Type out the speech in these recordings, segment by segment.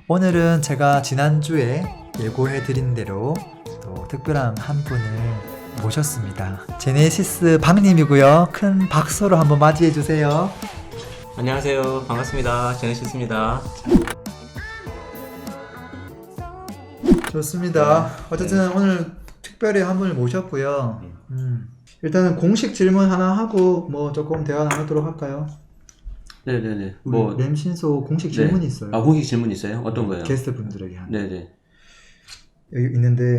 오늘은 제가 지난주에 예고해드린 대로 또 특별한 한 분을 모셨습니다. 제네시스 박님이고요. 큰 박수로 한번 맞이해주세요. 안녕하세요. 반갑습니다. 제네시스입니다. 좋습니다. 어쨌든 오늘 특별히 한 분을 모셨고요. 일단은 공식 질문 하나 하고 뭐 조금 대화 나누도록 할까요? 네네네. 우리 램신소 공식 질문이 있어요. 아, 공식 질문 있어요? 어떤 거예요? 게스트 분들에게 하는. 네네. 여기 있는데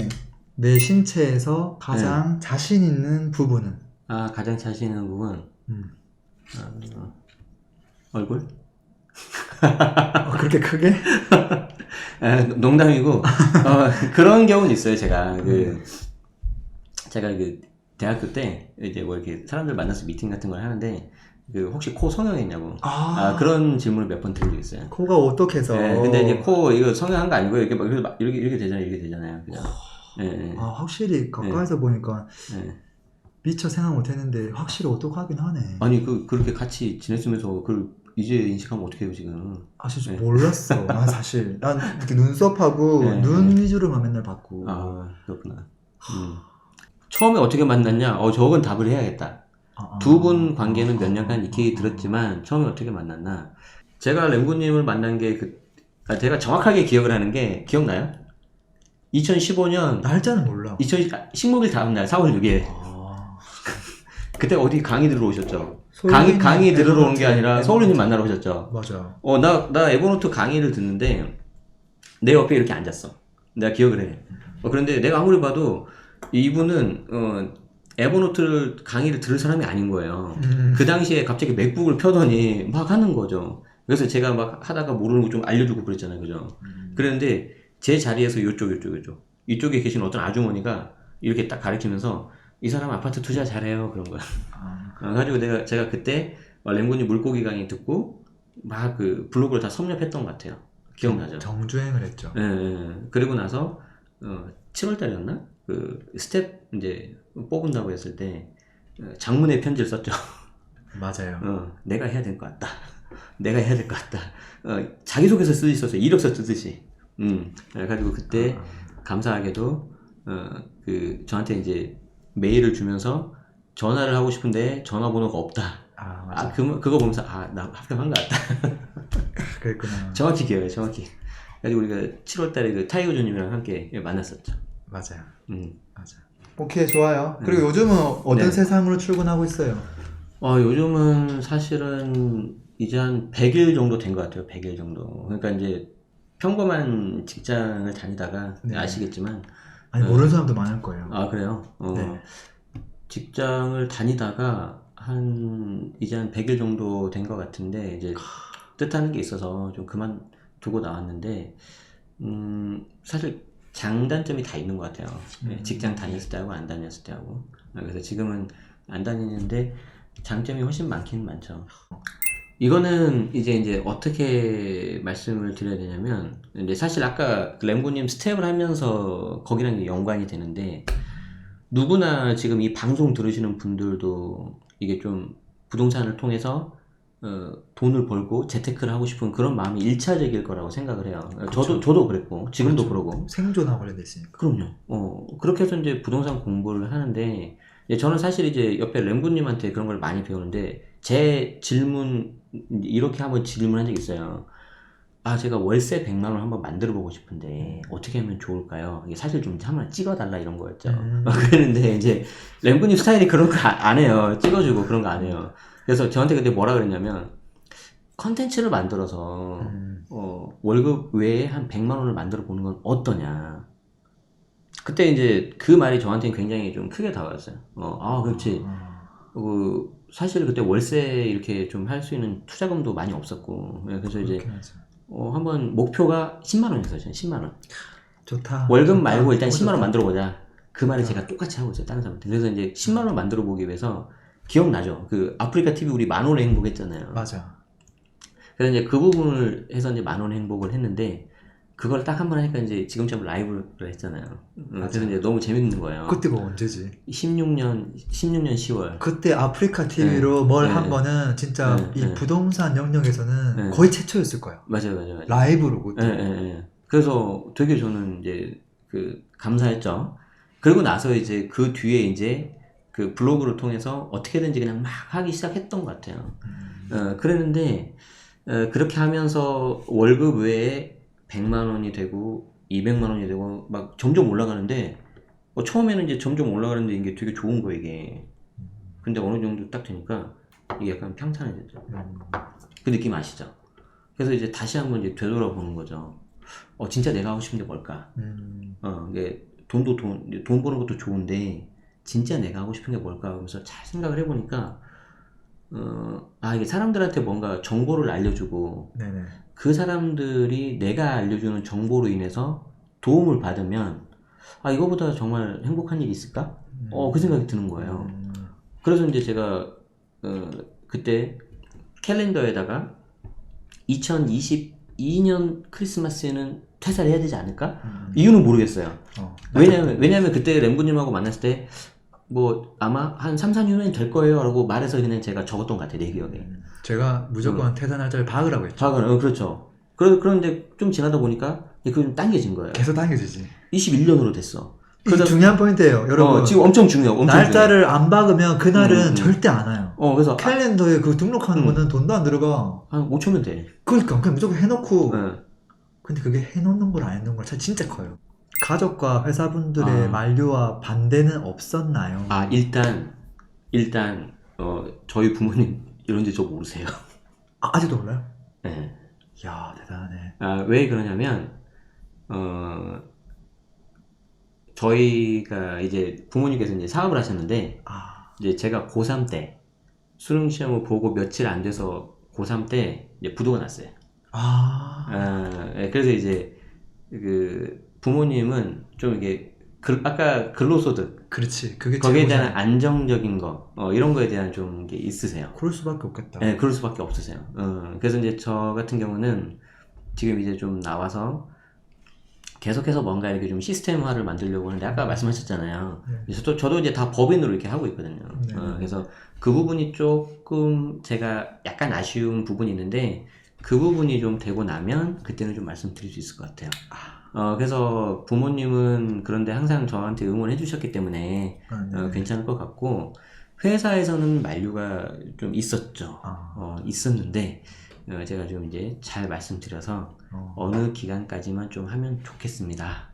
내 신체에서 가장 자신 있는 부분은? 아, 가장 자신 있는 부분? 얼굴? 그렇게 크게? 아, 농담이고, 그런 경우는 있어요, 제가. 제가 대학교 때, 이제 뭐 이렇게 사람들 만나서 미팅 같은 걸 하는데, 혹시 코 성형이 있냐고. 그런 질문을 몇 번 드린 적 있어요. 코가 어떻게 해서? 네, 근데 이제 코, 이거 성형한 거 아니고, 이렇게 되잖아요, 이렇게 되잖아요. 그냥. 네. 확실히 가까이서 보니까 미처 생각 못 했는데 확실히 어떡하긴 하네. 아니, 그렇게 같이 지냈으면서, 이제 인식하면 어떡해요, 지금. 사실 몰랐어. 난 사실. 난 이렇게 눈썹하고 네, 눈 위주로만 맨날 봤고. 그렇구나. 처음에 어떻게 만났냐? 저건 답을 해야겠다. 두 분 관계는 몇 년간 익히 들었지만, 처음에 어떻게 만났나? 제가 램구님을 만난 게 제가 정확하게 기억을 하는 게, 기억나요? 2015년, 날짜는 몰라. 식목일 다음날, 4월 6일. 그때 어디 강의 들으러 오셨죠? 소울님 강의 들으러 온 게 아니라 에버노트. 서울님 만나러 오셨죠? 맞아. 나 에버노트 강의를 듣는데, 내 옆에 이렇게 앉았어. 내가 기억을 해. 그런데 내가 아무리 봐도, 이분은, 에버노트를 강의를 들을 사람이 아닌 거예요. 그 당시에 갑자기 맥북을 펴더니 막 하는 거죠. 그래서 제가 막 하다가 모르는 거 좀 알려주고 그랬잖아요. 그죠? 그랬는데 제 자리에서 이쪽에 계신 어떤 아주머니가 이렇게 딱 가리키면서 이 사람 아파트 투자 잘해요. 그런 거야. 그래가지고 제가 그때 램군이 물고기 강의 듣고 막 블로그를 다 섭렵했던 것 같아요. 기억나죠? 정주행을 했죠. 예. 그리고 나서 7월 달이었나? 스텝 이제 뽑은다고 했을 때 장문의 편지를 썼죠. 맞아요. 내가 해야 될 것 같다. 내가 해야 될 것 같다. 자기소개서 쓰셨어요. 이력서 쓰듯이. 그래가지고 그때 감사하게도 저한테 이제 메일을 주면서 전화를 하고 싶은데 전화번호가 없다. 맞아. 그거 보면서 나 합격한 것 같다. 그랬구나. 정확히 기억해요. 정확히. 그래가지고 우리가 7월 달에 타이거조님이랑 함께 만났었죠. 맞아요. 맞아. 오케이, 좋아요. 그리고 요즘은 어떤 세상으로 출근하고 있어요? 요즘은 사실은 이제 한 100일 정도 된 것 같아요. 100일 정도. 그러니까 이제 평범한 직장을 다니다가 아시겠지만 아니, 모르는 사람도 많을 거예요. 그래요? 네. 직장을 다니다가 이제 한 100일 정도 된 것 같은데 이제 뜻하는 게 있어서 좀 그만두고 나왔는데 사실 장단점이 다 있는 것 같아요. 직장 다녔을 때하고 안 다녔을 때하고. 그래서 지금은 안 다니는데 장점이 훨씬 많긴 많죠. 이거는 이제 어떻게 말씀을 드려야 되냐면, 이제 사실 아까 램고님 스텝을 하면서 거기랑 연관이 되는데, 누구나 지금 이 방송 들으시는 분들도 이게 좀 부동산을 통해서 돈을 벌고 재테크를 하고 싶은 그런 마음이 일차적일 거라고 생각을 해요. 저도 그랬고, 지금도 그러고. 생존하고 관련돼 있으니까. 그럼요. 그렇게 해서 이제 부동산 공부를 하는데, 저는 사실 이제 옆에 램군님한테 그런 걸 많이 배우는데, 제 질문, 이렇게 한번 질문한 적이 있어요. 제가 월세 100만 원 한번 만들어 보고 싶은데, 어떻게 하면 좋을까요? 이게 사실 좀 한번 찍어달라 이런 거였죠. 그랬는데, 이제, 램군님 스타일이 그런 거 안 해요. 찍어주고 그런 거 안 해요. 그래서 저한테 그때 뭐라 그랬냐면, 컨텐츠를 만들어서, 월급 외에 한 100만 원을 만들어 보는 건 어떠냐. 그때 이제 그 말이 저한테는 굉장히 좀 크게 다가왔어요. 그렇지. 사실 그때 월세 이렇게 좀 할 수 있는 투자금도 많이 없었고. 그래서 이제, 한번 목표가 10만 원이었어요. 10만 원. 좋다. 월급 좋다. 말고 일단 10만 원 좋다. 만들어 보자. 그 말을 제가 똑같이 하고 있어요. 다른 사람한테. 그래서 이제 10만 원 만들어 보기 위해서, 기억나죠? 아프리카 TV 우리 10,000원의 행복 했잖아요. 맞아. 그래서 이제 그 부분을 해서 이제 10,000원 행복을 했는데, 그걸 딱 한 번 하니까 이제 지금처럼 라이브를 했잖아요. 그래서 맞아. 이제 너무 재밌는 거예요. 그때가 언제지? 16년 10월. 그때 아프리카 TV로 뭘 네. 한 거는 진짜 네. 이 네. 부동산 영역에서는 네. 거의 최초였을 거예요. 맞아요. 라이브로 그때. 예. 그래서 되게 저는 이제 그 감사했죠. 그리고 나서 이제 그 뒤에 이제 그 블로그를 통해서 어떻게든지 그냥 막 하기 시작했던 것 같아요. 그랬는데 그렇게 하면서 월급 외에 100만 원이 되고 200만 원이 되고 막 점점 올라가는데 처음에는 이제 점점 올라가는데 이게 되게 좋은 거예요 이게. 근데 어느 정도 딱 되니까 이게 약간 평탄해졌죠. 그 느낌 아시죠? 그래서 이제 다시 한번 이제 되돌아보는 거죠. 진짜 내가 하고 싶은 게 뭘까? 이게 돈 버는 것도 좋은데 진짜 내가 하고 싶은 게 뭘까? 하면서 잘 생각을 해보니까 이게 사람들한테 뭔가 정보를 알려주고 네네. 그 사람들이 내가 알려주는 정보로 인해서 도움을 받으면 이거보다 정말 행복한 일이 있을까? 그 생각이 드는 거예요. 그래서 이제 제가 그때 캘린더에다가 2022년 크리스마스에는 퇴사를 해야 되지 않을까? 이유는 모르겠어요. 왜냐면 그때 램보님하고 만났을 때 뭐 아마 한 3, 4년은 될 거예요 라고 말해서 그냥 제가 적었던 것 같아요 내 기억에. 제가 무조건 퇴사 날짜를 박으라고 했죠. 그렇죠. 그런데 좀 지나다 보니까 그게 좀 당겨진 거예요. 계속 당겨지지. 21년으로 됐어. 이게 중요한 포인트예요, 여러분. 지금 엄청 중요해요. 날짜를 안 박으면 그날은 절대 안 와요. 그래서 캘린더에 그 등록하는 거는 돈도 안 들어가. 한 5초면 돼. 그러니까 그냥 무조건 해놓고. 네. 근데 그게 해놓는 거랑 안 해놓는 거랑 차이 진짜 커요. 가족과 회사분들의 만류와 반대는 없었나요? 일단 저희 부모님 이런지 저 모르세요. 아직도 몰라요? 네. 이야, 대단하네. 왜 그러냐면 저희가 이제 부모님께서 이제 사업을 하셨는데 이제 제가 고3 때 수능 시험을 보고 며칠 안 돼서 고3 때 이제 부도가 났어요. 그래서 이제 그 부모님은 좀 이게 아까 근로소득 그렇지. 그게 거기에 최고잖아. 대한 안정적인 거 이런 거에 대한 좀 게 있으세요. 그럴 수밖에 없겠다. 네, 그럴 수밖에 없으세요. 그래서 이제 저 같은 경우는 지금 이제 좀 나와서 계속해서 뭔가 이렇게 좀 시스템화를 만들려고 하는데 아까 말씀하셨잖아요. 그래서 저도 이제 다 법인으로 이렇게 하고 있거든요. 그래서 그 부분이 조금 제가 약간 아쉬운 부분이 있는데 그 부분이 좀 되고 나면 그때는 좀 말씀드릴 수 있을 것 같아요. 그래서 부모님은 그런데 항상 저한테 응원해 주셨기 때문에 괜찮을 것 같고 회사에서는 만류가 좀 있었죠. 있었는데 제가 좀 이제 잘 말씀드려서 어느 기간까지만 좀 하면 좋겠습니다.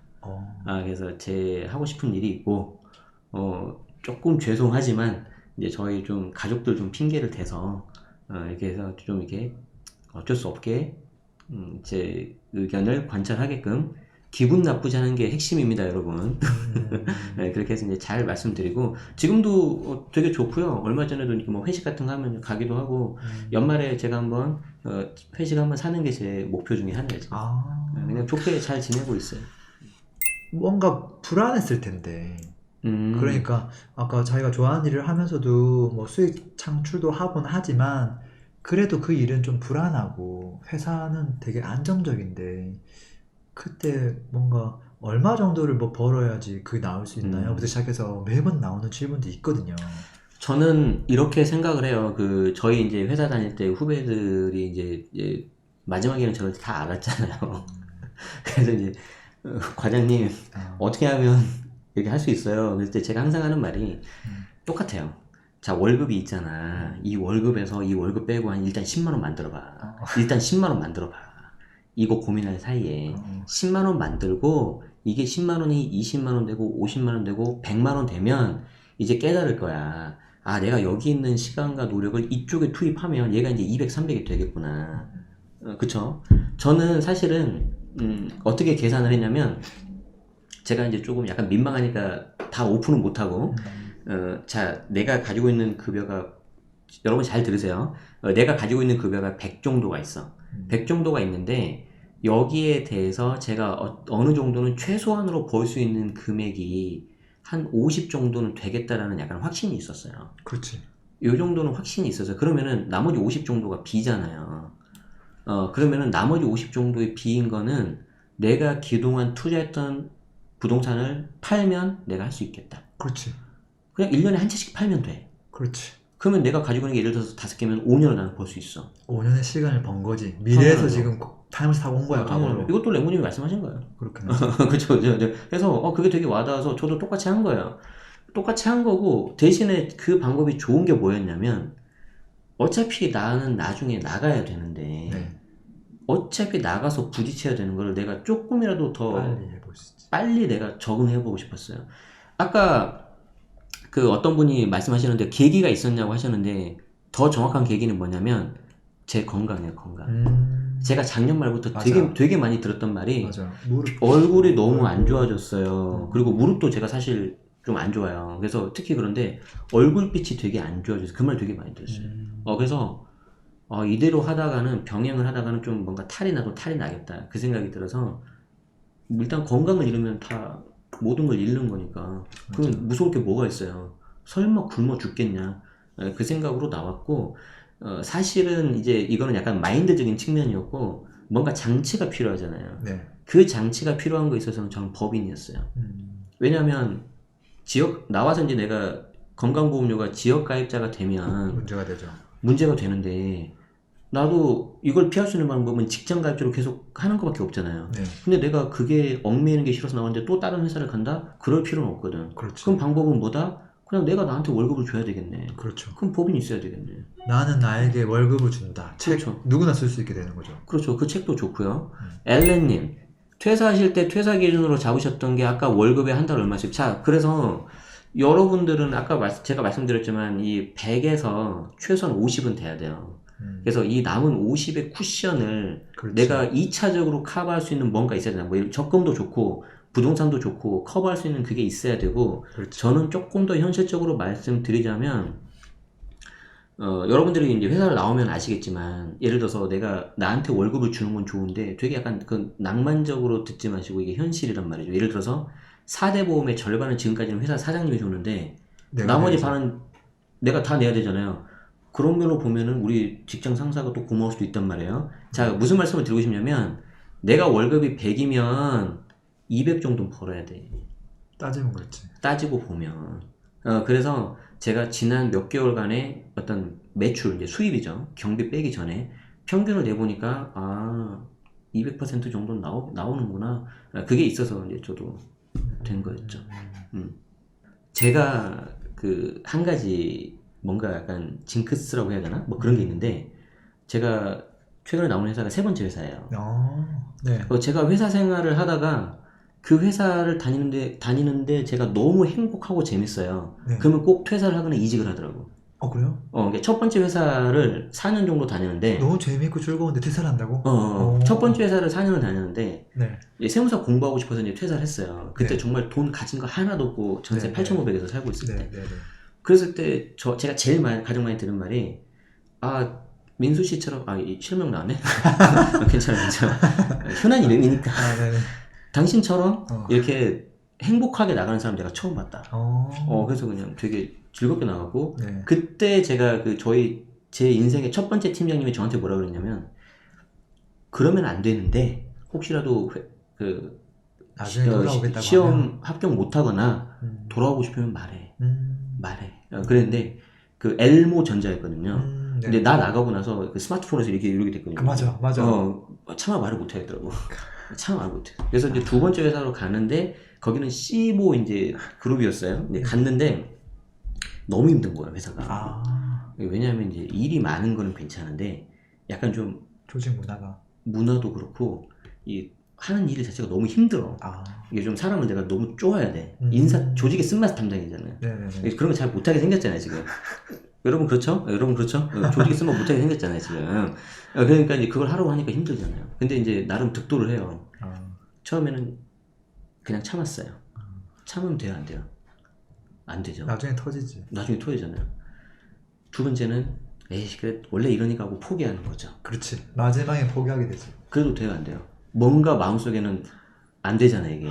그래서 제 하고 싶은 일이 있고 조금 죄송하지만 이제 저희 좀 가족들 좀 핑계를 대서 이렇게 해서 좀 이렇게 어쩔 수 없게 제 의견을 관찰하게끔 기분 나쁘지 않은 게 핵심입니다, 여러분. 네, 그렇게 해서 이제 잘 말씀드리고 지금도 되게 좋고요. 얼마 전에도 이렇게 뭐 회식 같은 거 하면 가기도 하고 연말에 제가 한번 회식 한번 사는 게 제 목표 중에 하나예요. 지금. 그냥 좋게 잘 지내고 있어요. 뭔가 불안했을 텐데. 그러니까 아까 자기가 좋아하는 일을 하면서도 뭐 수익 창출도 하곤 하지만 그래도 그 일은 좀 불안하고 회사는 되게 안정적인데 그때 뭔가 얼마 정도를 뭐 벌어야지 그게 나올 수 있나요? 부터 시작해서 매번 나오는 질문도 있거든요. 저는 이렇게 생각을 해요. 저희 이제 회사 다닐 때 후배들이 이제 마지막에는 저를 다 알았잖아요. 그래서 이제 과장님 어떻게 하면 이렇게 할 수 있어요? 그럴 때 제가 항상 하는 말이 똑같아요. 자, 월급이 있잖아. 이 월급에서 이 월급 빼고 일단 10만 원 만들어봐. 일단 10만 원 만들어봐. 이거 고민할 사이에 10만 원 만들고 이게 10만 원이 20만 원 되고 50만 원 되고 100만 원 되면 이제 깨달을 거야. 내가 여기 있는 시간과 노력을 이쪽에 투입하면 얘가 이제 200, 300이 되겠구나. 그쵸? 저는 사실은 어떻게 계산을 했냐면 제가 이제 조금 약간 민망하니까 다 오픈은 못하고 자, 내가 가지고 있는 급여가 여러분 잘 들으세요. 내가 가지고 있는 급여가 100 정도가 있어. 100 정도가 있는데 여기에 대해서 제가 어느 정도는 최소한으로 벌 수 있는 금액이 한 50 정도는 되겠다라는 약간 확신이 있었어요. 그렇지. 요 정도는 확신이 있어서 그러면은 나머지 50 정도가 B잖아요. 그러면은 나머지 50 정도의 B인 거는 내가 그동안 투자했던 부동산을 팔면 내가 할 수 있겠다. 그렇지. 그냥 1년에 한 채씩 팔면 돼. 그렇지. 그러면 내가 가지고 있는 게 예를 들어서 5개면 5년을 나는 벌 수 있어. 5년의 시간을 번 거지. 미래에서 당연하죠. 지금 타임을 사고 온 거야, 과거로. 이것도 랭구님이 말씀하신 거예요. 그렇게. 그쵸. 그래서 그게 되게 와닿아서 저도 똑같이 한 거예요. 똑같이 한 거고, 대신에 그 방법이 좋은 게 뭐였냐면, 어차피 나는 나중에 나가야 되는데, 네. 어차피 나가서 부딪혀야 되는 거를 내가 조금이라도 더 빨리 해보시지. 빨리 내가 적응해보고 싶었어요. 아까 그 어떤 분이 말씀하시는데 계기가 있었냐고 하셨는데, 더 정확한 계기는 뭐냐면 제 건강이에요. 건강. 제가 작년 말부터 맞아. 되게 많이 들었던 말이, 맞아. 무릎. 얼굴이 너무 안 좋아졌어요. 그리고 무릎도 제가 사실 좀 안 좋아요. 그래서 특히 그런데 얼굴빛이 되게 안 좋아져서 그 말 되게 많이 들었어요. 그래서 이대로 하다가는, 병행을 하다가는 좀 뭔가 탈이 나겠다, 그 생각이 들어서, 일단 건강을 잃으면 다 모든 걸 잃는 거니까 그럼 무서울 게 뭐가 있어요. 설마 굶어 죽겠냐, 그 생각으로 나왔고, 사실은 이제 이거는 약간 마인드적인 측면이었고, 뭔가 장치가 필요하잖아요. 네. 그 장치가 필요한 거에 있어서는 저는 법인이었어요. 왜냐면 나와서 이제 내가 건강보험료가 지역가입자가 되면 문제가 되는데, 나도 이걸 피할 수 있는 방법은 직장 가입자로 계속 하는 것밖에 없잖아요. 네. 근데 내가 그게 얽매이는 게 싫어서 나왔는데 또 다른 회사를 간다? 그럴 필요는 없거든. 그렇죠. 그럼 방법은 뭐다? 그냥 내가 나한테 월급을 줘야 되겠네. 그렇죠. 그럼 법인이 있어야 되겠네. 나는 나에게 월급을 준다. 책 그렇죠. 누구나 쓸 수 있게 되는 거죠. 그렇죠. 그 책도 좋고요. 엘렌님, 퇴사하실 때 퇴사 기준으로 잡으셨던 게 아까 월급에 한 달 얼마씩. 자, 그래서 여러분들은 아까 제가 말씀드렸지만 이 100에서 최소한 50은 돼야 돼요. 그래서 이 남은 50의 쿠션을 그렇지. 내가 2차적으로 커버할 수 있는 뭔가 있어야 되나. 뭐 적금도 좋고 부동산도 좋고 커버할 수 있는 그게 있어야 되고, 그렇지. 저는 조금 더 현실적으로 말씀드리자면, 여러분들이 이제 회사를 나오면 아시겠지만, 예를 들어서 내가 나한테 월급을 주는 건 좋은데 되게 약간 그 낭만적으로 듣지 마시고 이게 현실이란 말이죠. 예를 들어서 4대 보험의 절반은 지금까지는 회사 사장님이 줬는데 나머지 반은 내가 다 내야 되잖아요. 그런 걸로 보면은 우리 직장 상사가 또 고마울 수도 있단 말이에요. 자, 무슨 말씀을 드리고 싶냐면, 내가 월급이 100이면 200 정도 벌어야 돼. 따지면 그렇지. 따지고 보면. 그래서 제가 지난 몇 개월간의 어떤 매출, 이제 수입이죠. 경비 빼기 전에 평균을 내보니까, 200% 정도는 나오는구나. 그게 있어서 이제 저도 된 거였죠. 제가 그 한 가지 뭔가 약간 징크스라고 해야 되나? 뭐 그런 게 있는데, 제가 최근에 나온 회사가 3번째 회사예요. 네. 제가 회사 생활을 하다가 그 회사를 다니는데 제가 너무 행복하고 재밌어요. 네. 그러면 꼭 퇴사를 하거나 이직을 하더라고. 그래요? 그러니까 첫 번째 회사를 4년 정도 다녔는데, 너무 재밌고 즐거운데 퇴사를 한다고? 첫 번째 회사를 4년을 다녔는데, 네. 이제 세무사 공부하고 싶어서 이제 퇴사를 했어요. 그때 네. 정말 돈 가진 거 하나도 없고 전세 네, 8,500에서 살고 있을 때. 네. 그랬을 때 제가 제일 가장 많이 들은 말이, 민수 씨처럼, 실명 나왔네? 괜찮아. 흔한 이름이니까. 네네. 당신처럼 이렇게 행복하게 나가는 사람 내가 처음 봤다. 그래서 그냥 되게 즐겁게 나가고, 네. 그때 제가 제 인생의 첫 번째 팀장님이 저한테 뭐라 그랬냐면, 그러면 안 되는데, 혹시라도 나중에 돌아오겠다고 시험 하면? 합격 못하거나 돌아오고 싶으면 말해. 그랬는데, 그 엘모 전자였거든요. 네. 근데 나 나가고 나서 그 스마트폰에서 이렇게 됐거든요. 맞아. 차마 말을 못 하겠더라고. 차마 말을 못 해. 그래서 이제 두 번째 회사로 가는데, 거기는 C5 이제 그룹이었어요. 근데 갔는데 너무 힘든 거예요, 회사가. 왜냐하면 이제 일이 많은 거는 괜찮은데, 약간 좀 조직 문화도 그렇고, 이 하는 일 자체가 너무 힘들어. 이게 좀 사람을 내가 너무 쪼아야 돼. 조직의 쓴맛 담당이잖아요. 네네네. 그런 거 잘 못하게 생겼잖아요, 지금. 여러분 그렇죠? 조직의 쓴맛 못하게 생겼잖아요, 지금. 그러니까 이제 그걸 하라고 하니까 힘들잖아요. 근데 이제 나름 득도를 해요. 처음에는 그냥 참았어요. 참으면 돼요, 안 돼요? 안 되죠. 나중에 터지지. 나중에 토해잖아요. 두 번째는, 그래, 원래 이러니까 하고 포기하는 거죠. 그렇지. 마지막에 포기하게 되지. 그래도 돼요, 안 돼요? 뭔가 마음속에는 안 되잖아요, 이게.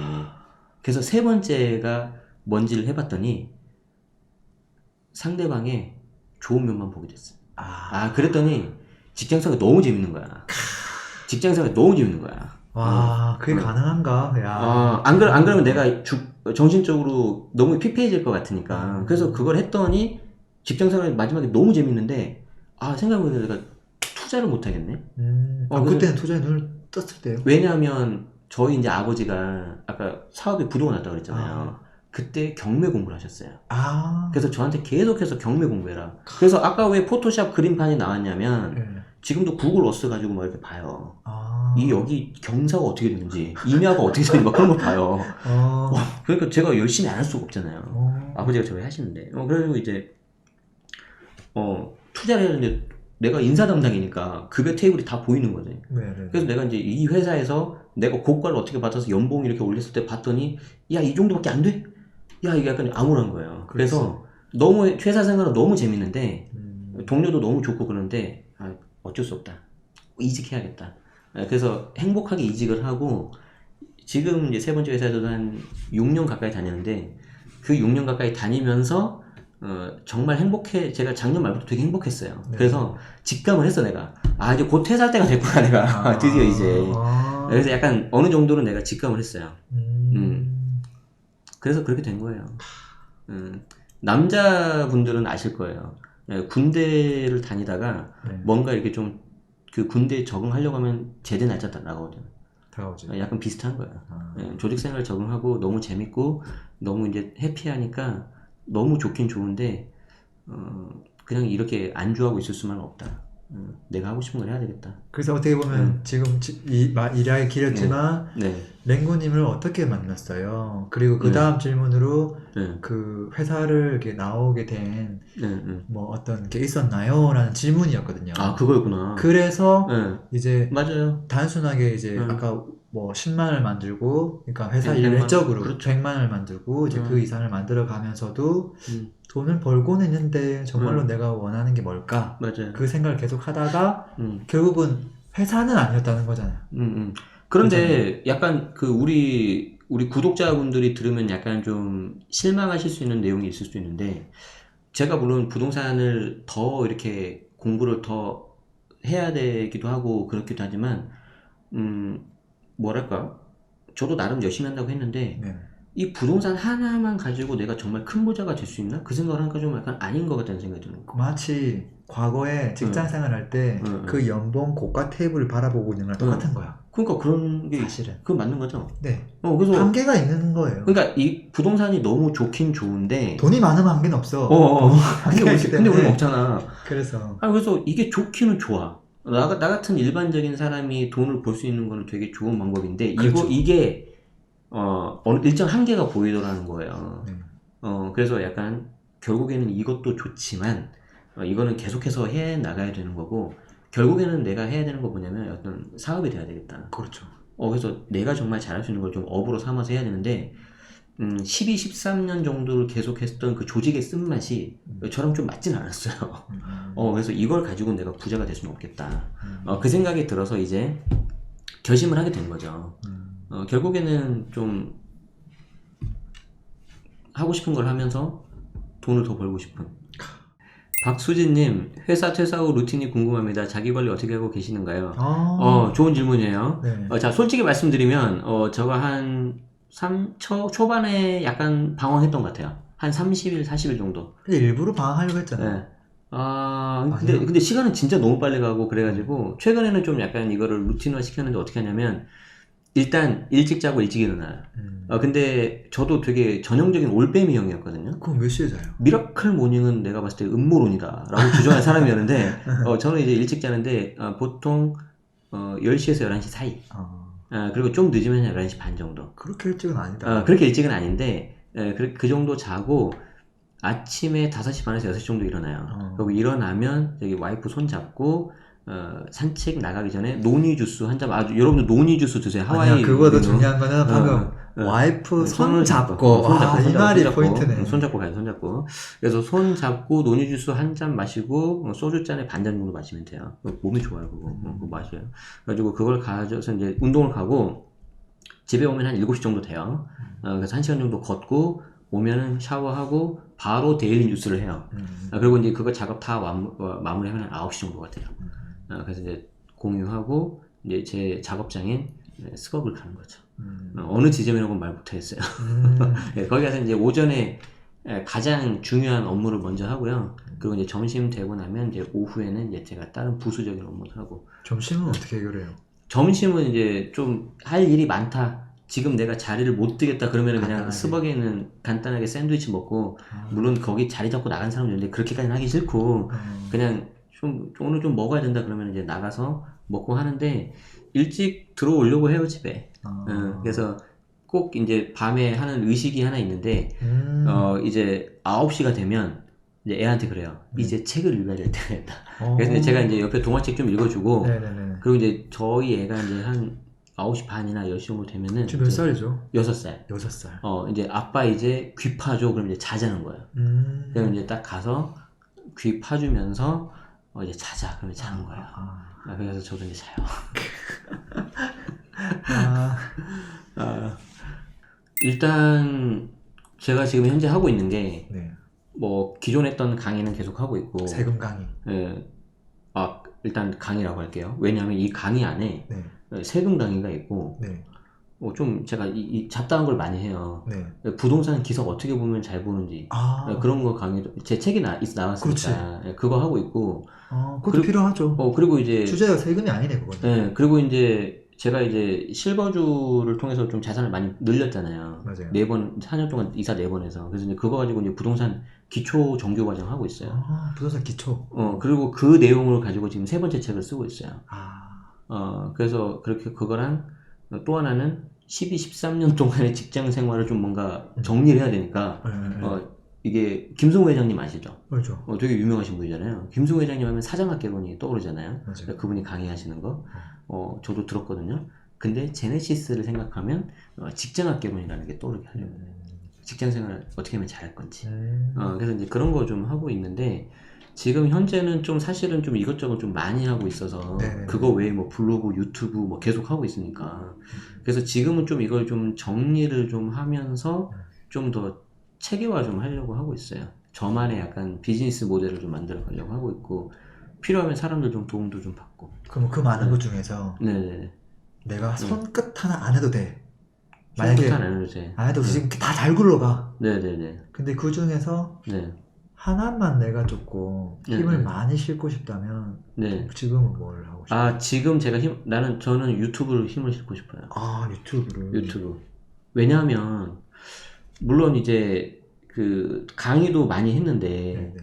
그래서 세 번째가 뭔지를 해봤더니, 상대방의 좋은 면만 보게 됐어요. 그랬더니 직장생활이 너무 재밌는 거야. 와, 그게 가능한가? 야. 안 그러면 내가 정신적으로 너무 피폐해질 것 같으니까. 그래서 그걸 했더니 직장생활 마지막에 너무 재밌는데, 생각해보니까 내가 투자를 못 하겠네? 그때는 투자에 눈을 떴을 때요? 왜냐하면 저희 이제 아버지가 아까 사업에 부도가 났다고 그랬잖아요. 그때 경매 공부를 하셨어요. 그래서 저한테 계속해서 경매 공부해라. 그래서 아까 왜 포토샵 그림판이 나왔냐면, 네. 지금도 구글 어스 가지고 막 이렇게 봐요. 이 여기 경사가 어떻게 되는지, 임야가 어떻게 되는지 막 그런 거 봐요. 그러니까 제가 열심히 안 할 수가 없잖아요. 아버지가 저희 하시는데. 그래가지고 이제 투자를 했는데 내가 인사 담당이니까 급여 테이블이 다 보이는 거지. 네네. 그래서 내가 이제 이 회사에서 내가 고과를 어떻게 받아서 연봉 이렇게 올렸을 때 봤더니 야, 이 정도밖에 안 돼? 야, 이게 약간 암울한 거예요. 그래서 너무 회사 생활은 너무 재밌는데 동료도 너무 좋고 그런데 어쩔 수 없다. 이직해야겠다. 그래서 행복하게 이직을 하고 지금 이제 세 번째 회사에서도 한 6년 가까이 다녔는데 그 6년 가까이 다니면서 정말 제가 작년 말부터 되게 행복했어요. 네. 그래서 직감을 했어, 내가. 이제 곧 퇴사할 때가 됐구나, 내가. 드디어 이제. 그래서 약간 어느 정도는 내가 직감을 했어요. 그래서 그렇게 된 거예요. 남자분들은 아실 거예요. 군대를 다니다가 뭔가 이렇게 좀 그 군대에 적응하려고 하면 제대 날짜 나가거든요. 다가오죠. 약간 비슷한 거예요. 조직 생활 적응하고 너무 재밌고 너무 이제 해피하니까 너무 좋긴 좋은데 그냥 이렇게 안주하고 있을 수만은 없다. 내가 하고 싶은 걸 해야 되겠다. 그래서 어떻게 보면 지금 일하기 길었지만 랭구님을 어떻게 만났어요? 그리고 그 다음 질문으로 그 회사를 이렇게 나오게 된 뭐 어떤 게 있었나요? 라는 질문이었거든요. 그거였구나. 그래서 이제 맞아요. 단순하게 이제 아까 뭐 10만을 만들고 그러니까 회사 일 외적으로 그렇죠. 100만을 만들고 이제 그 이상을 만들어 가면서도 돈을 벌고는 있는데 정말로 내가 원하는 게 뭘까? 맞아요. 그 생각을 계속 하다가 결국은 회사는 아니었다는 거잖아요. 그런데 약간 그 우리 구독자분들이 들으면 약간 좀 실망하실 수 있는 내용이 있을 수 있는데 제가 물론 부동산을 더 이렇게 공부를 더 해야 되기도 하고 그렇기도 하지만 뭐랄까 저도 나름 열심히 한다고 했는데 이 부동산 하나만 가지고 내가 정말 큰 부자가 될 수 있나? 그 생각을 하니까 좀 약간 아닌 것 같다는 생각이 드는 거. 마치 과거에 직장 생활할 때 그 연봉 고가 테이블을 바라보고 있는 거랑 똑같은 거야. 그러니까 그런 게 사실은. 그건 맞는 거죠. 네. 그래서 한계가 있는 거예요. 그러니까 이 부동산이 너무 좋긴 좋은데 돈이 많으면 한계는 없어. 근데 우리는 없잖아. 그래서 그래서 이게 좋기는 좋아. 나 같은 일반적인 사람이 돈을 벌 수 있는 거는 되게 좋은 방법인데 그렇죠. 이게 일정 한계가 보이더라는 거예요. 그래서 약간 결국에는 이것도 좋지만 이거는 계속해서 해 나가야 되는 거고 결국에는 내가 해야 되는 거 뭐냐면 어떤 사업이 돼야 되겠다. 그렇죠. 그래서 내가 정말 잘할 수 있는 걸 좀 업으로 삼아서 해야 되는데 12, 13년 정도를 계속 했던 그 조직의 쓴맛이 저랑 좀 맞진 않았어요. 그래서 이걸 가지고 내가 부자가 될 수는 없겠다. 그 생각이 들어서 이제 결심을 하게 된 거죠. 결국에는 좀 하고 싶은 걸 하면서 돈을 더 벌고 싶은. 박수진님, 회사 퇴사 후 루틴이 궁금합니다. 자기 관리 어떻게 하고 계시는가요? 좋은 질문이에요. 네. 자, 솔직히 말씀드리면, 제가 한 초반에 약간 방황했던 것 같아요. 한 30일, 40일 정도. 근데 일부러 방황하려고 했잖아요. 네. 근데 시간은 진짜 너무 빨리 가고 그래가지고, 최근에는 좀 약간 이거를 루틴화 시켰는데 어떻게 하냐면, 일단 일찍 자고 일찍 일어나요. 근데 저도 되게 전형적인 올빼미 형이었거든요. 그럼 몇 시에 자요? 미라클 모닝은 내가 봤을 때 음모론이다 라고 주장한 사람이었는데 저는 이제 일찍 자는데 보통 10시에서 11시 사이 그리고 좀 늦으면 11시 반 정도. 그렇게 일찍은 아니다. 그렇게 일찍은 아닌데 그 정도 자고 아침에 5시 반에서 6시 정도 일어나요. 그리고 일어나면 여기 와이프 손 잡고 산책 나가기 전에 노니 주스 한 잔, 여러분들 노니 주스 드세요. 하와이. 아니야, 그거도 중요한 거는 방금 와이프 손 잡고, 이 말이 포인트네. 손 잡고 가요, 손 잡고. 그래서 손 잡고 노니 주스 한 잔 마시고 소주 잔에 반 잔 정도 마시면 돼요. 몸이 좋아요, 그거 마셔요. 그래가지고 그걸 가져서 이제 운동을 가고 집에 오면 한 7시 정도 돼요. 그래서 1시간 정도 걷고 오면은 샤워하고 바로 데일리 뉴스를 해요. 그리고 이제 그거 작업 다 마무리하면 한 9시 정도가 돼요. 그래서 이제 공유하고 이제 제 작업장인 네, 스벅을 가는 거죠. 어느 지점이라고 말 못하겠어요. 네, 거기 가서 이제 오전에 가장 중요한 업무를 먼저 하고요. 그리고 이제 점심 되고 나면 이제 오후에는 이제 제가 다른 부수적인 업무를 하고. 점심은 어떻게 해결해요? 점심은 이제 좀 할 일이 많다. 지금 내가 자리를 못 뜨겠다 그러면 그냥 간단하게. 스벅에는 간단하게 샌드위치 먹고, 물론 거기 자리 잡고 나간 사람도 있는데 그렇게까지는 하기 싫고 그냥 좀 오늘 좀 먹어야 된다 그러면 이제 나가서 먹고 하는데, 일찍 들어오려고 해요 집에. 그래서 꼭 이제 밤에 하는 의식이 하나 있는데 이제 9시가 되면 이제 애한테 그래요. 이제 책을 읽어야 될 때가 됐다. 그래서 이제 제가 이제 옆에 동화책 좀 읽어주고, 네네네. 그리고 이제 저희 애가 이제 한 9시 반이나 10시 정도 되면은 지금 몇 살이죠? 6살. 6살. 이제 아빠 이제 귀 파줘. 그럼 이제 자자는 거예요. 그럼 이제 딱 가서 귀 파주면서 이제 자자. 그러면 자는 거예요. 그래서 저도 이제 자요. 일단 제가 지금 현재 하고 있는 게 네. 뭐 기존에 했던 강의는 계속 하고 있고. 세금 강의. 예. 일단 강의라고 할게요. 왜냐하면 이 강의 안에 네. 세금 강의가 있고, 네. 좀 제가 이 잡다한 걸 많이 해요. 네. 부동산 기석 어떻게 보면 잘 보는지, 그런 거 강의도, 제 책이 나왔으니까 그거 하고 있고. 그것도 필요하죠. 그리고 이제 주제가 세금이 아니네 그거는. 네, 그리고 이제 제가 이제 실버주를 통해서 좀 자산을 많이 늘렸잖아요. 맞아요. 4년 동안 이사 4번 해서. 그래서 이제 그거 가지고 이제 부동산 기초 정규 과정 하고 있어요. 부동산 기초. 그리고 그 내용을 가지고 지금 3번째 책을 쓰고 있어요. 그래서 그렇게 그거랑 또 하나는 13년 동안의 직장 생활을 좀 뭔가 정리를 해야 되니까, 이게 김승우 회장님 아시죠? 그렇죠. 되게 유명하신 분이잖아요. 김승우 회장님 하면 사장학개론이 떠오르잖아요. 맞아요. 그분이 강의하시는 거, 저도 들었거든요. 근데 제네시스를 생각하면 직장학개론이라는 게 떠오르게 하려고. 직장 생활을 어떻게 하면 잘할 건지. 그래서 이제 그런 거 좀 하고 있는데, 지금 현재는 좀 사실은 좀 이것저것 좀 많이 하고 있어서, 네네네. 그거 외에 뭐 블로그, 유튜브 뭐 계속 하고 있으니까. 그래서 지금은 좀 이걸 좀 정리를 좀 하면서 좀 더 체계화 좀 하려고 하고 있어요. 저만의 약간 비즈니스 모델을 좀 만들어 가려고 하고 있고, 필요하면 사람들 좀 도움도 좀 받고. 그럼 그 많은 것 중에서 네네. 내가 손끝 하나 안 해도 돼. 만약에 안 해도 돼. 안 해도 지금 다 잘 굴러가. 네네네. 근데 그 중에서 하나만 내가 조금 힘을 많이 싣고 싶다면 지금은 뭘 하고 싶어요? 지금 제가 저는 유튜브를 힘을 싣고 싶어요. 유튜브. 왜냐하면 물론 이제 그 강의도 많이 했는데,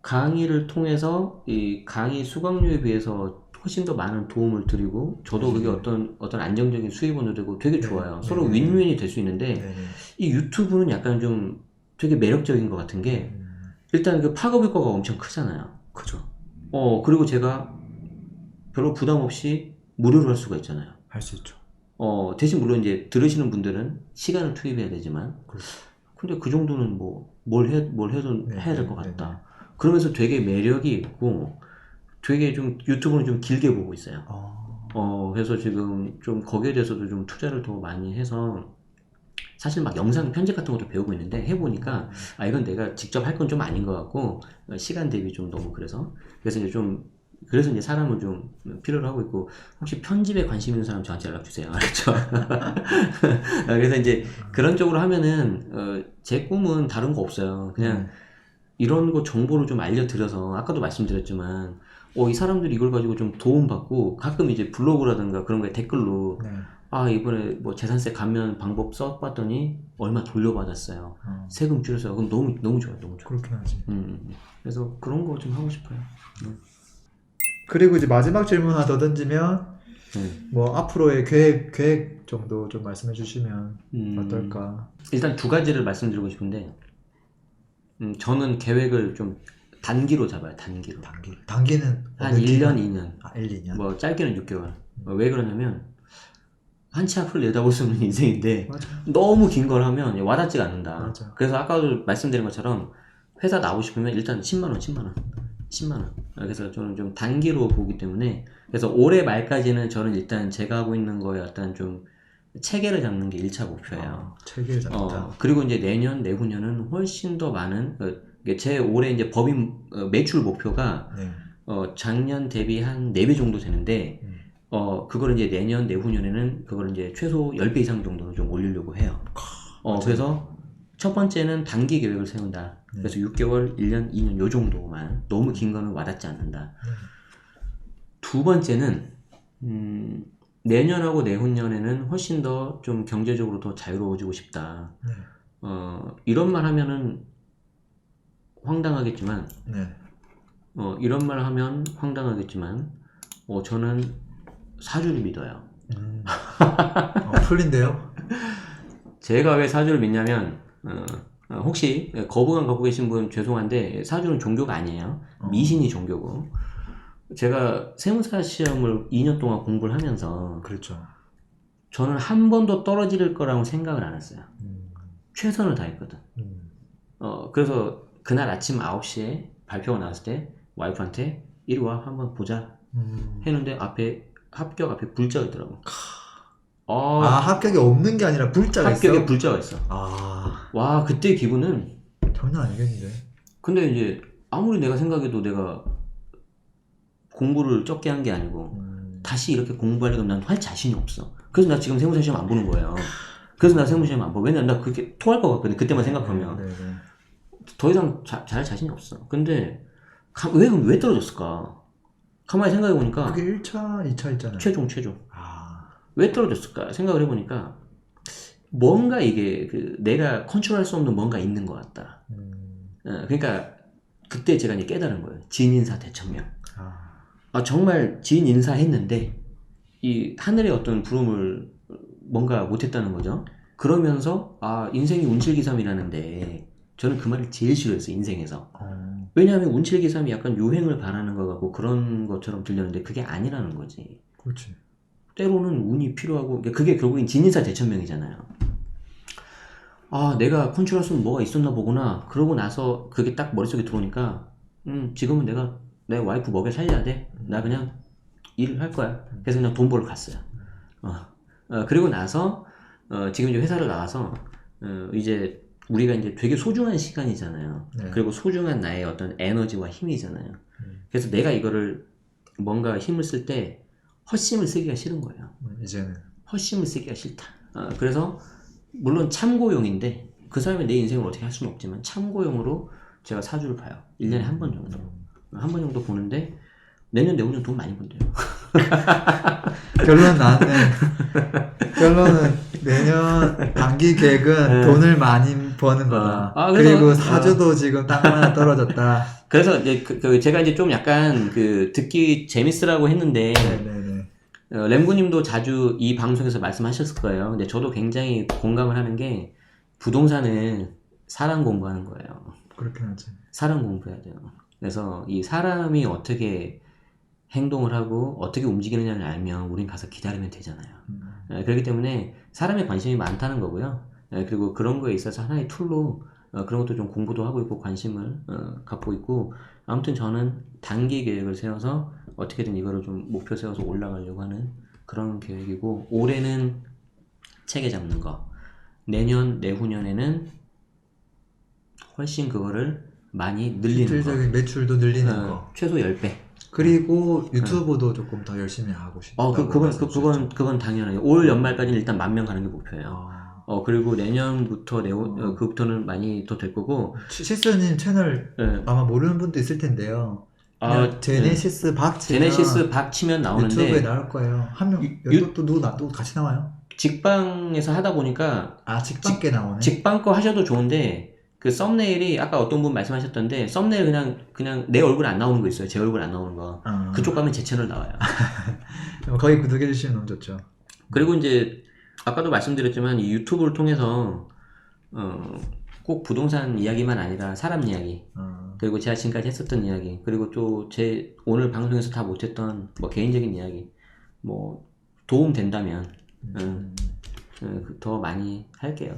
강의를 통해서 이 강의 수강료에 비해서 훨씬 더 많은 도움을 드리고, 저도 그게 어떤 안정적인 수입원도 되고 되게 좋아요. 서로 윈윈이 될 수 있는데, 이 유튜브는 약간 좀 되게 매력적인 것 같은 게, 일단 그 파급 효과가 엄청 크잖아요. 그죠. 그리고 제가 별로 부담 없이 무료로 할 수가 있잖아요. 할 수 있죠. 대신 물론 이제 들으시는 분들은 시간을 투입해야 되지만, 근데 그 정도는 뭘 해도 해야 될 것 같다. 그러면서 되게 매력이 있고, 되게 좀 유튜브는 좀 길게 보고 있어요. 그래서 지금 좀 거기에 대해서도 좀 투자를 더 많이 해서, 사실 막 영상 편집 같은 것도 배우고 있는데, 해보니까 이건 내가 직접 할 건 좀 아닌 것 같고, 시간 대비 좀 너무 그래서 이제 사람을 좀 필요로 하고 있고, 혹시 편집에 관심 있는 사람 저한테 연락 주세요. 알았죠? 그래서 이제 그런 쪽으로 하면은 제 꿈은 다른 거 없어요. 그냥 이런 거 정보를 좀 알려드려서, 아까도 말씀드렸지만 이 사람들이 이걸 가지고 좀 도움받고, 가끔 이제 블로그라든가 그런 거에 댓글로 이번에 뭐 재산세 감면 방법 써봤더니 얼마 돌려받았어요. 세금 줄였어요. 그럼 너무 좋아요. 너무 좋아요. 그렇긴 하지. 그래서 그런 거 좀 하고 싶어요. 그리고 이제 마지막 질문 하나 더 던지면, 뭐 앞으로의 계획 정도 좀 말씀해 주시면 어떨까? 일단 2가지를 말씀드리고 싶은데, 저는 계획을 좀 단기로 잡아요. 단기로. 단기는 한 1년, 2년. 1, 2년. 뭐 짧게는 6개월. 왜 그러냐면, 한치 앞을 내다볼 수 없는 인생인데, 맞아. 너무 긴 걸 하면 와닿지가 않는다. 맞아. 그래서 아까도 말씀드린 것처럼, 회사 나오고 싶으면 일단 10만원. 그래서 저는 좀 단기로 보기 때문에, 그래서 올해 말까지는 저는 일단 제가 하고 있는 거에 어떤 좀 체계를 잡는 게 1차 목표예요. 체계를 잡는다. 그리고 이제 내년, 내후년은 훨씬 더 많은, 제 올해 이제 법인 매출 목표가 작년 대비 한 4배 정도 되는데, 그걸 이제 내년, 내후년에는 그걸 이제 최소 10배 이상 정도는 좀 올리려고 해요. 그래서 첫 번째는 단기 계획을 세운다. 그래서 6개월, 1년, 2년 요 정도만. 너무 긴 거는 와닿지 않는다. 두 번째는 내년하고 내후년에는 훨씬 더 좀 경제적으로 더 자유로워지고 싶다. 이런 말 하면은 황당하겠지만 이런 말 하면 황당하겠지만 저는 사주를 믿어요. 풀린데요? 제가 왜 사주를 믿냐면 혹시 거부감 갖고 계신 분 죄송한데 사주는 종교가 아니에요. 미신이 종교고 제가 세무사 시험을 2년 동안 공부를 하면서 그렇죠. 저는 한 번도 떨어질 거라고 생각을 안 했어요. 최선을 다했거든. 그래서 그날 아침 9시에 발표가 나왔을 때 와이프한테 이리 와 한번 보자 했는데 앞에 합격 앞에 불자가 있더라고. 합격이 없는 게 아니라 불자가 있어? 합격에 불자가 있어. 와 그때 기분은 장난 아니겠는데. 근데 이제 아무리 내가 생각해도 내가 공부를 적게 한 게 아니고 다시 이렇게 공부하려고 난 할 자신이 없어. 그래서 나 지금 세무사 시험 안 보는 거예요. 그래서 나 세무사 시험 안 봐. 왜냐면 나 그게 토할 것 같거든. 그때만 생각하면. 더 이상 잘할 자신이 없어. 근데 왜 떨어졌을까? 가만히 생각해보니까 그게 1차, 2차 있잖아요. 최종 왜 떨어졌을까 생각을 해보니까 뭔가 이게 내가 컨트롤할 수 없는 뭔가 있는 것 같다. 그러니까 그때 제가 이제 깨달은 거예요. 진인사 대천명. 정말 진인사했는데 이 하늘의 어떤 부름을 뭔가 못했다는 거죠. 그러면서 인생이 운칠기삼이라는데 저는 그 말을 제일 싫어했어요. 인생에서. 왜냐하면 운칠기삼이 약간 요행을 바라는 것 같고 그런 것처럼 들렸는데 그게 아니라는 거지. 그렇지. 때로는 운이 필요하고 그게 결국엔 진인사 대천명이잖아요. 내가 컨트롤할 수 있는 뭐가 있었나 보구나. 그러고 나서 그게 딱 머릿속에 들어오니까 지금은 내가 내 와이프 먹여 살려야 돼. 나 그냥 일을 할 거야. 그래서 그냥 돈 벌러 갔어요. 그리고 나서 지금 이제 회사를 나와서 이제 우리가 이제 되게 소중한 시간이잖아요. 그리고 소중한 나의 어떤 에너지와 힘이잖아요. 그래서 내가 이거를 뭔가 힘을 쓸 때 헛심을 쓰기가 싫은 거예요. 이제는 헛심을 쓰기가 싫다. 그래서 물론 참고용인데 그 사람이 내 인생을 어떻게 할 수는 없지만 참고용으로 제가 사주를 봐요. 1년에 한 번 정도. 한 번 정도 보는데 내년 내후년 돈 많이 번대요. 결론 나왔네. 결론은 내년 단기 계획은 돈을 많이 버는 거다. 그리고 사주도 지금 땅 하나 떨어졌다. 그래서 이제 제가 이제 좀 약간 듣기 재밌으라고 했는데 램구님도 자주 이 방송에서 말씀하셨을 거예요. 근데 저도 굉장히 공감을 하는 게 부동산은 사람 공부하는 거예요. 그렇긴 하지. 사람 공부해야 돼요. 그래서 이 사람이 어떻게 행동을 하고 어떻게 움직이느냐를 알면 우린 가서 기다리면 되잖아요. 그렇기 때문에 사람에 관심이 많다는 거고요. 그리고 그런 거에 있어서 하나의 툴로 그런 것도 좀 공부도 하고 있고 관심을 갖고 있고 아무튼 저는 단기 계획을 세워서 어떻게든 이거를 좀 목표 세워서 올라가려고 하는 그런 계획이고 올해는 체계 잡는 거 내년 내후년에는 훨씬 그거를 많이 늘리는 거 실질적인 매출도 늘리는 거 최소 10배 그리고 유튜브도 조금 더 열심히 하고 싶다. 그건 당연해요. 올 연말까지는 일단 10,000명 가는 게 목표예요. 그리고 내년부터 그부터는 많이 더 될 거고. 시스님 채널 아마 모르는 분도 있을 텐데요. 제네시스 박 치면 나오는데 유튜브에 나올 거예요. 한 명, 또 누구 같이 나와요? 직방에서 하다 보니까 직방께 나오네. 직방 거 하셔도 좋은데 그 썸네일이 아까 어떤 분 말씀하셨던데 썸네일 그냥 내 얼굴 안 나오는 거 있어요. 제 얼굴 안 나오는 거. 그쪽 가면 제 채널 나와요. 거기 구독해 주시면 너무 좋죠. 그리고 이제 아까도 말씀드렸지만 이 유튜브를 통해서 꼭 부동산 이야기만 아니라 사람 이야기 그리고 제가 지금까지 했었던 이야기 그리고 또 제 오늘 방송에서 다 못했던 뭐 개인적인 이야기 뭐 도움 된다면 더 많이 할게요.